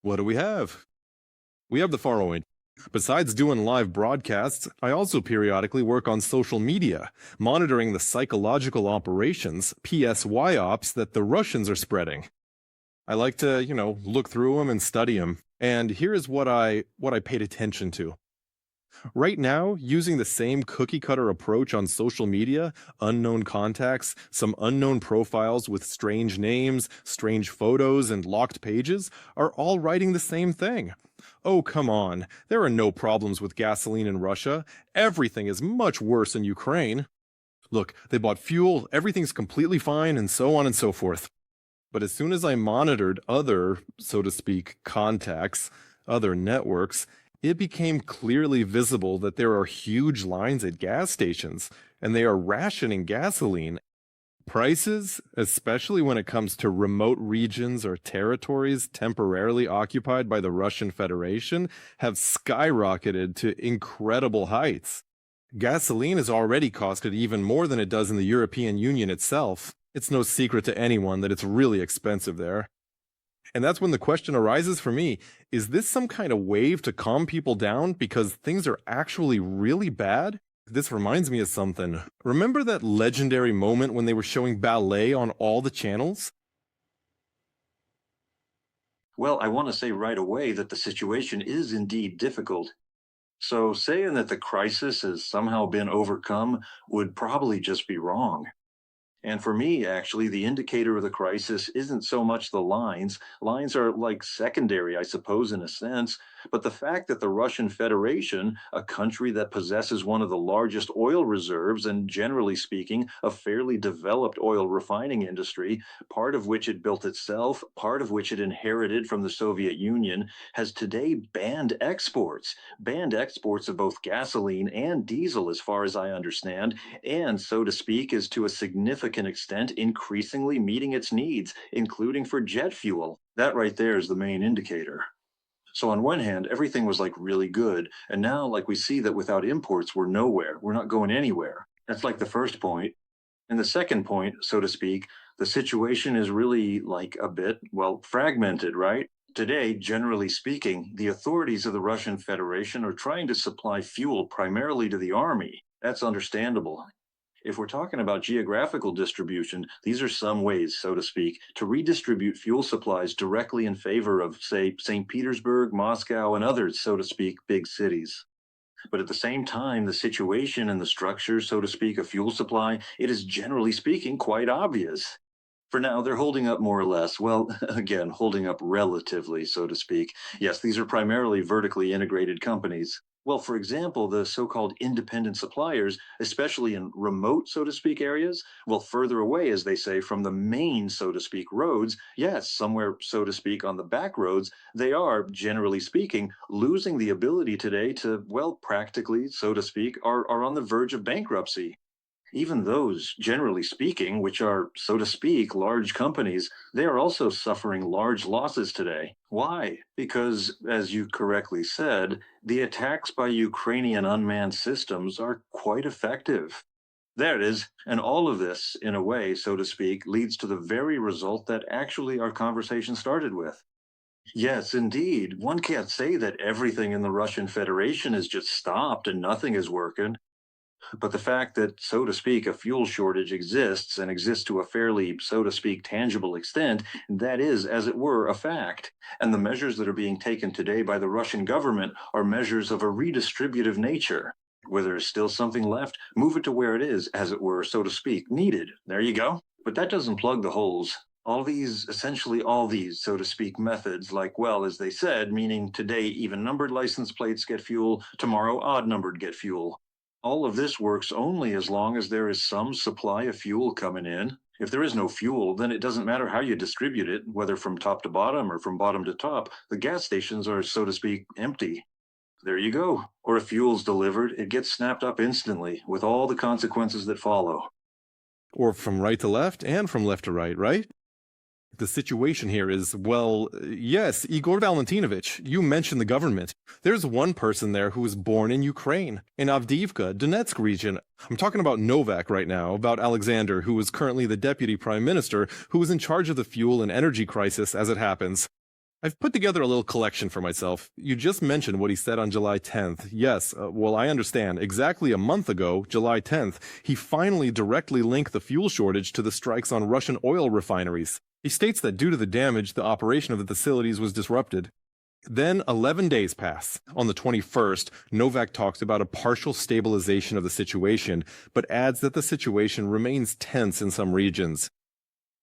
What do we have? We have the following. Besides doing live broadcasts, I also periodically work on social media, monitoring the psychological operations, PSY ops, that the Russians are spreading. I like to, look through them and study them. And here is what I paid attention to. Right now, using the same cookie cutter approach on social media, unknown contacts, some unknown profiles with strange names, strange photos, and locked pages are all writing the same thing. Oh, come on. There are no problems with gasoline in Russia. Everything is much worse in Ukraine. Look, they bought fuel, everything's completely fine, and so on and so forth. But as soon as I monitored other, so to speak, contacts, other networks, it became clearly visible that there are huge lines at gas stations, and they are rationing gasoline. Prices, especially when it comes to remote regions or territories temporarily occupied by the Russian Federation, have skyrocketed to incredible heights. Gasoline has already costed even more than it does in the European Union itself. It's no secret to anyone that it's really expensive there. And that's when the question arises for me, is this some kind of wave to calm people down because things are actually really bad? This reminds me of something. Remember that legendary moment when they were showing ballet on all the channels? Well, I want to say right away that the situation is indeed difficult. So saying that the crisis has somehow been overcome would probably just be wrong. And for me, actually, the indicator of the crisis isn't so much the lines. Lines are like secondary, I suppose, in a sense. But the fact that the Russian Federation, a country that possesses one of the largest oil reserves and, generally speaking, a fairly developed oil refining industry, part of which it built itself, part of which it inherited from the Soviet Union, has today banned exports of both gasoline and diesel, as far as I understand, and, so to speak, is to a significant extent increasingly meeting its needs, including for jet fuel. That right there is the main indicator. So on one hand, everything was like really good, and now like we see that without imports, we're nowhere. We're not going anywhere. That's like the first point. And the second point, so to speak, the situation is really like a bit, well, fragmented, right? Today, generally speaking, the authorities of the Russian Federation are trying to supply fuel primarily to the army. That's understandable. If we're talking about geographical distribution, these are some ways, so to speak, to redistribute fuel supplies directly in favor of, say, St. Petersburg, Moscow, and others, so to speak, big cities. But at the same time, the situation and the structure, so to speak, of fuel supply, it is generally speaking quite obvious. For now, they're holding up more or less. Well, again, holding up relatively, so to speak. Yes, these are primarily vertically integrated companies. Well, for example, the so called independent suppliers, especially in remote, so to speak, areas, well, further away, as they say, from the main, so to speak, roads, yes, somewhere, so to speak, on the back roads, they are, generally speaking, losing the ability today to, well, practically, so to speak, are on the verge of bankruptcy. Even those, generally speaking, which are, so to speak, large companies, they are also suffering large losses today. Why? Because, as you correctly said, the attacks by Ukrainian unmanned systems are quite effective. There it is. And all of this, in a way, so to speak, leads to the very result that actually our conversation started with. Yes, indeed. One can't say that everything in the Russian Federation is just stopped and nothing is working. But the fact that, so to speak, a fuel shortage exists and exists to a fairly, so to speak, tangible extent, that is, as it were, a fact. And the measures that are being taken today by the Russian government are measures of a redistributive nature. Where there's still something left, move it to where it is, as it were, so to speak, needed. There you go. But that doesn't plug the holes. Essentially all these, so to speak, methods, like, well, as they said, meaning today even numbered license plates get fuel, tomorrow odd numbered get fuel. All of this works only as long as there is some supply of fuel coming in. If there is no fuel, then it doesn't matter how you distribute it, whether from top to bottom or from bottom to top. The gas stations are, so to speak, empty. There you go. Or if fuel's delivered, it gets snapped up instantly, with all the consequences that follow. Or from right to left and from left to right, right? The situation here is, well, yes, Igor Valentinovich, you mentioned the government. There's one person there who was born in Ukraine, in Avdiivka, Donetsk region. I'm talking about Novak right now, about Alexander, who is currently the deputy prime minister, who is in charge of the fuel and energy crisis as it happens. I've put together a little collection for myself. You just mentioned what he said on July 10th. Yes, well, I understand. Exactly a month ago, July 10th, he finally directly linked the fuel shortage to the strikes on Russian oil refineries. He states that due to the damage, the operation of the facilities was disrupted. Then 11 days pass. On the 21st, Novak talks about a partial stabilization of the situation, but adds that the situation remains tense in some regions.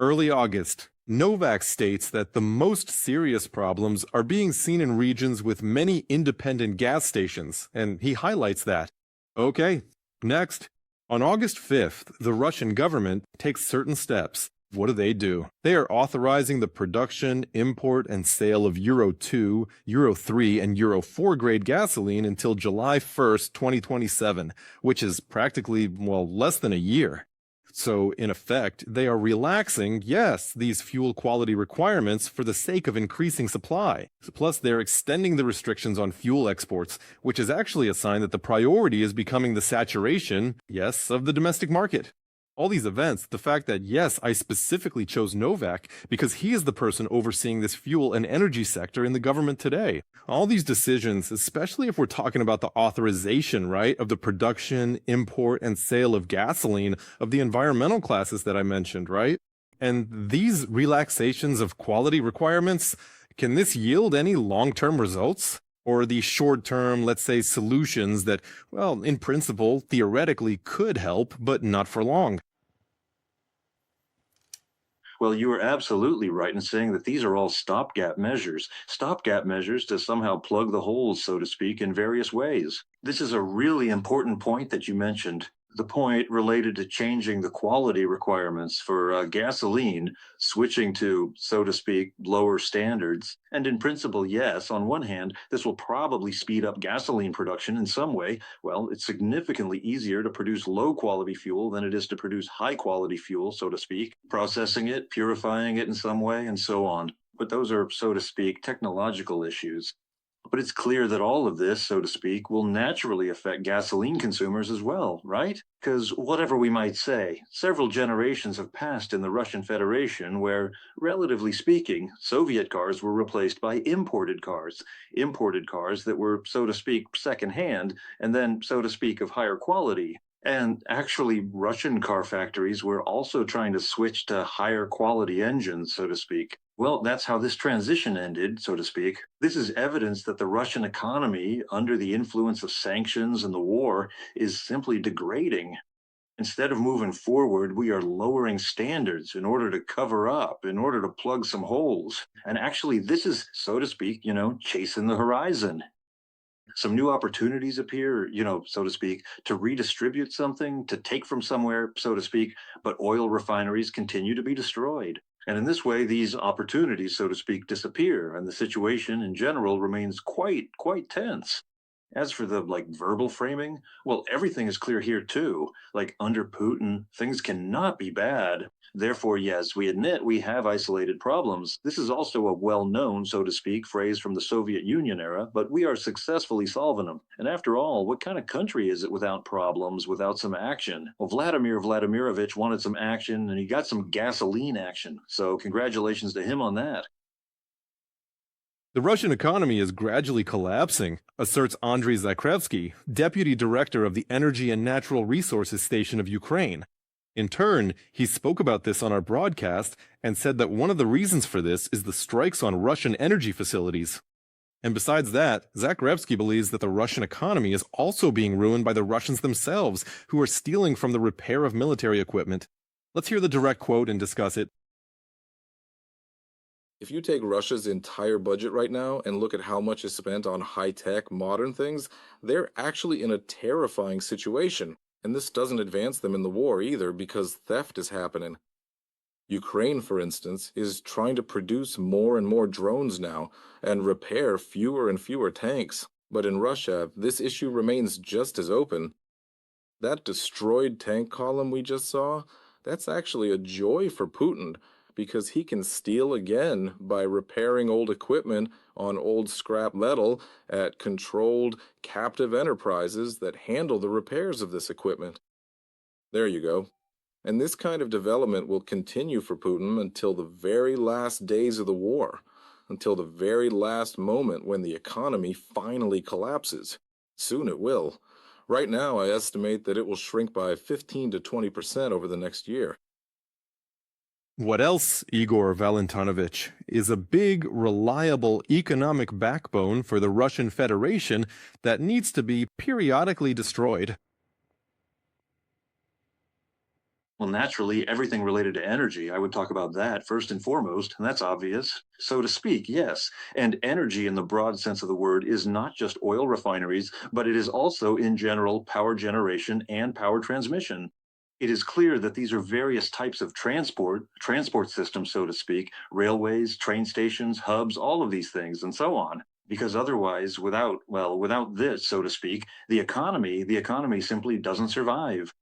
Early August, Novak states that the most serious problems are being seen in regions with many independent gas stations, and he highlights that. Okay, next. On August 5th, the Russian government takes certain steps. What do? They are authorizing the production, import, and sale of Euro 2, Euro 3, and Euro 4 grade gasoline until July 1st, 2027, which is practically, well, less than a year. So, in effect, they are relaxing, yes, these fuel quality requirements for the sake of increasing supply. Plus, they're extending the restrictions on fuel exports, which is actually a sign that the priority is becoming the saturation, yes, of the domestic market. All these events, the fact that, yes, I specifically chose Novak because he is the person overseeing this fuel and energy sector in the government today. All these decisions, especially if we're talking about the authorization, right, of the production, import, and sale of gasoline of the environmental classes that I mentioned, right? And these relaxations of quality requirements, can this yield any long-term results? Or the short-term, let's say, solutions that, well, in principle, theoretically could help, but not for long? Well, you are absolutely right in saying that these are all stopgap measures to somehow plug the holes, so to speak, in various ways. This is a really important point that you mentioned. The point related to changing the quality requirements for gasoline, switching to, so to speak, lower standards. And in principle, yes, on one hand, this will probably speed up gasoline production in some way. Well, it's significantly easier to produce low quality fuel than it is to produce high quality fuel, so to speak, processing it, purifying it in some way, and so on. But those are, so to speak, technological issues. But it's clear that all of this, so to speak, will naturally affect gasoline consumers as well, right? Because whatever we might say, several generations have passed in the Russian Federation where, relatively speaking, Soviet cars were replaced by imported cars that were, so to speak, secondhand, and then, so to speak, of higher quality. And actually, Russian car factories were also trying to switch to higher quality engines, so to speak. Well, that's how this transition ended, so to speak. This is evidence that the Russian economy, under the influence of sanctions and the war, is simply degrading. Instead of moving forward, we are lowering standards in order to cover up, in order to plug some holes. And actually, this is, so to speak, chasing the horizon. Some new opportunities appear, so to speak, to redistribute something, to take from somewhere, so to speak, but oil refineries continue to be destroyed. And in this way, these opportunities, so to speak, disappear, and the situation in general remains quite tense. As for the verbal framing, well, everything is clear here too. Like under Putin, things cannot be bad. Therefore, yes, we admit we have isolated problems. This is also a well-known, so to speak, phrase from the Soviet Union era, but we are successfully solving them. And after all, what kind of country is it without problems, without some action? Well, Vladimir Vladimirovich wanted some action, and he got some gasoline action. So congratulations to him on that. The Russian economy is gradually collapsing, asserts Andriy Zakrevsky, deputy director of the Energy and Natural Resources Station of Ukraine. In turn, he spoke about this on our broadcast and said that one of the reasons for this is the strikes on Russian energy facilities. And besides that, Zakrevsky believes that the Russian economy is also being ruined by the Russians themselves, who are stealing from the repair of military equipment. Let's hear the direct quote and discuss it. If you take Russia's entire budget right now and look at how much is spent on high-tech, modern things, they're actually in a terrifying situation. And this doesn't advance them in the war either because theft is happening. Ukraine, for instance, is trying to produce more and more drones now and repair fewer and fewer tanks. But in Russia, this issue remains just as open. That destroyed tank column we just saw, that's actually a joy for Putin because he can steal again by repairing old equipment on old scrap metal at controlled, captive enterprises that handle the repairs of this equipment. There you go. And this kind of development will continue for Putin until the very last days of the war. until the very last moment when the economy finally collapses. Soon it will. Right now, I estimate that it will shrink by 15 to 20% over the next year. What else, Igor Valentinovich, is a big, reliable economic backbone for the Russian Federation that needs to be periodically destroyed? Well, naturally, everything related to energy, I would talk about that first and foremost, and that's obvious. So to speak, yes. And energy in the broad sense of the word is not just oil refineries, but it is also, in general, power generation and power transmission. It is clear that these are various types of transport systems, so to speak, railways, train stations, hubs, all of these things, and so on. Because otherwise, without this, so to speak, the economy simply doesn't survive.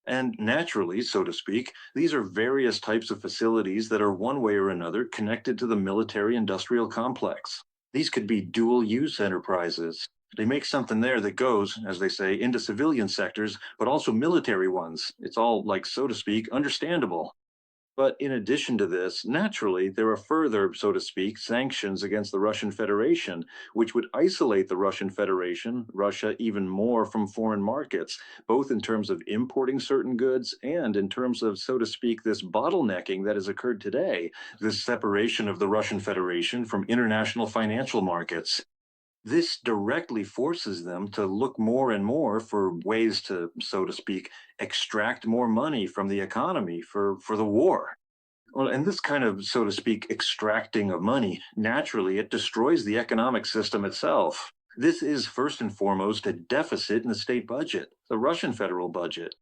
And naturally, so to speak, these are various types of facilities that are one way or another connected to the military industrial complex. These could be dual use enterprises. They make something there that goes, as they say, into civilian sectors, but also military ones. It's all, like, so to speak, understandable. But in addition to this, naturally, there are further, so to speak, sanctions against the Russian Federation, which would isolate the Russian Federation, Russia, even more from foreign markets, both in terms of importing certain goods and in terms of, so to speak, this bottlenecking that has occurred today, this separation of the Russian Federation from international financial markets. This directly forces them to look more and more for ways to, so to speak, extract more money from the economy for the war. Well, and this kind of, so to speak, extracting of money, naturally, it destroys the economic system itself. This is first and foremost a deficit in the state budget, the Russian federal budget.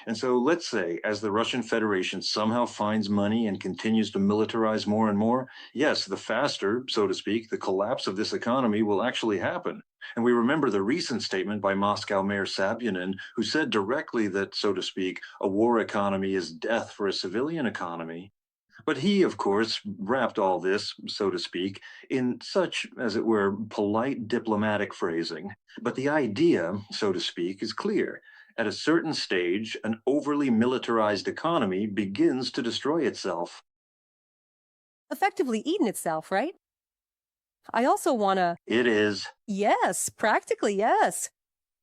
And so let's say, as the Russian Federation somehow finds money and continues to militarize more and more, yes, the faster, so to speak, the collapse of this economy will actually happen. And we remember the recent statement by Moscow Mayor Sabyanin, who said directly that, so to speak, a war economy is death for a civilian economy. But he, of course, wrapped all this, so to speak, in such, as it were, polite diplomatic phrasing. But the idea, so to speak, is clear. At a certain stage, an overly militarized economy begins to destroy itself. Effectively eaten itself, right? I also want to. It is. Yes, practically, yes.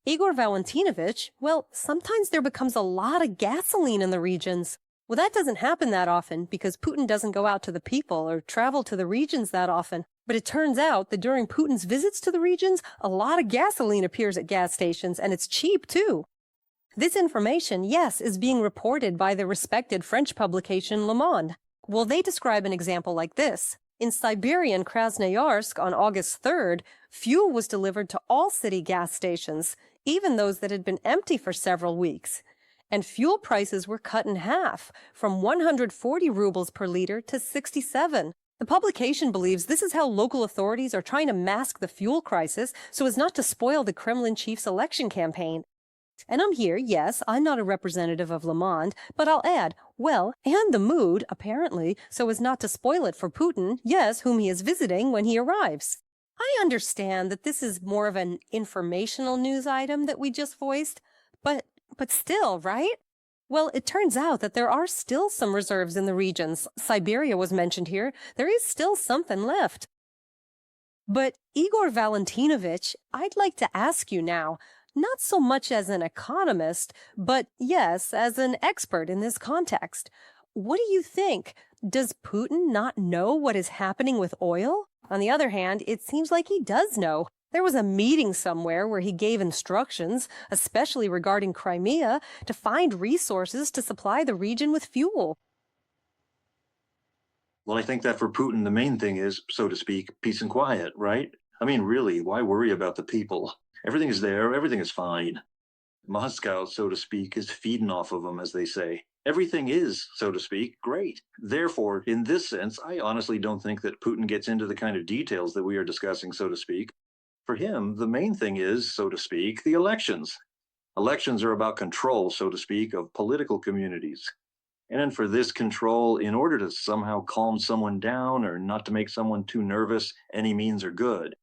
Igor Valentinovich, well, sometimes there becomes a lot of gasoline in the regions. Well, that doesn't happen that often because Putin doesn't go out to the people or travel to the regions that often. But it turns out that during Putin's visits to the regions, a lot of gasoline appears at gas stations, and it's cheap, too. This information, yes, is being reported by the respected French publication Le Monde. Well, they describe an example like this. In Siberian Krasnoyarsk on August 3rd, fuel was delivered to all city gas stations, even those that had been empty for several weeks. And fuel prices were cut in half, from 140 rubles per liter to 67. The publication believes this is how local authorities are trying to mask the fuel crisis so as not to spoil the Kremlin chief's election campaign. And I'm here, yes, I'm not a representative of Le Monde, but I'll add, well, and the mood, apparently, so as not to spoil it for Putin, yes, whom he is visiting when he arrives. I understand that this is more of an informational news item that we just voiced, but still, right? Well, it turns out that there are still some reserves in the regions. Siberia was mentioned here. There is still something left. But Igor Valentinovich, I'd like to ask you now, not so much as an economist, but yes, as an expert in this context. What do you think? Does Putin not know what is happening with oil? On the other hand, it seems like he does know. There was a meeting somewhere where he gave instructions, especially regarding Crimea, to find resources to supply the region with fuel. Well, I think that for Putin, the main thing is, so to speak, peace and quiet, right? I mean, really, why worry about the people? Everything is there, everything is fine. Moscow, so to speak, is feeding off of them, as they say. Everything is, so to speak, great. Therefore, in this sense, I honestly don't think that Putin gets into the kind of details that we are discussing, so to speak. For him, the main thing is, so to speak, the elections. Elections are about control, so to speak, of political communities. And for this control, in order to somehow calm someone down or not to make someone too nervous, any means are good.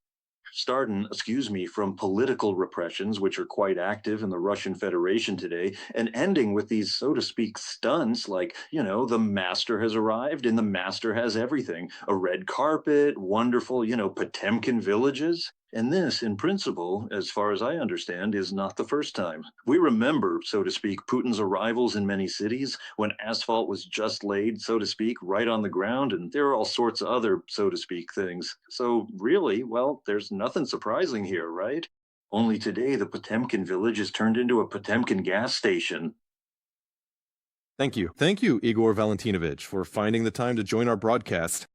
from political repressions, which are quite active in the Russian Federation today, and ending with these, so to speak, stunts like, the master has arrived and the master has everything, a red carpet, wonderful, Potemkin villages. And this, in principle, as far as I understand, is not the first time. We remember, so to speak, Putin's arrivals in many cities when asphalt was just laid, so to speak, right on the ground, and there are all sorts of other, so to speak, things. So, really, well, there's nothing surprising here, right? Only today, the Potemkin village is turned into a Potemkin gas station. Thank you. Thank you, Igor Valentinovich, for finding the time to join our broadcast.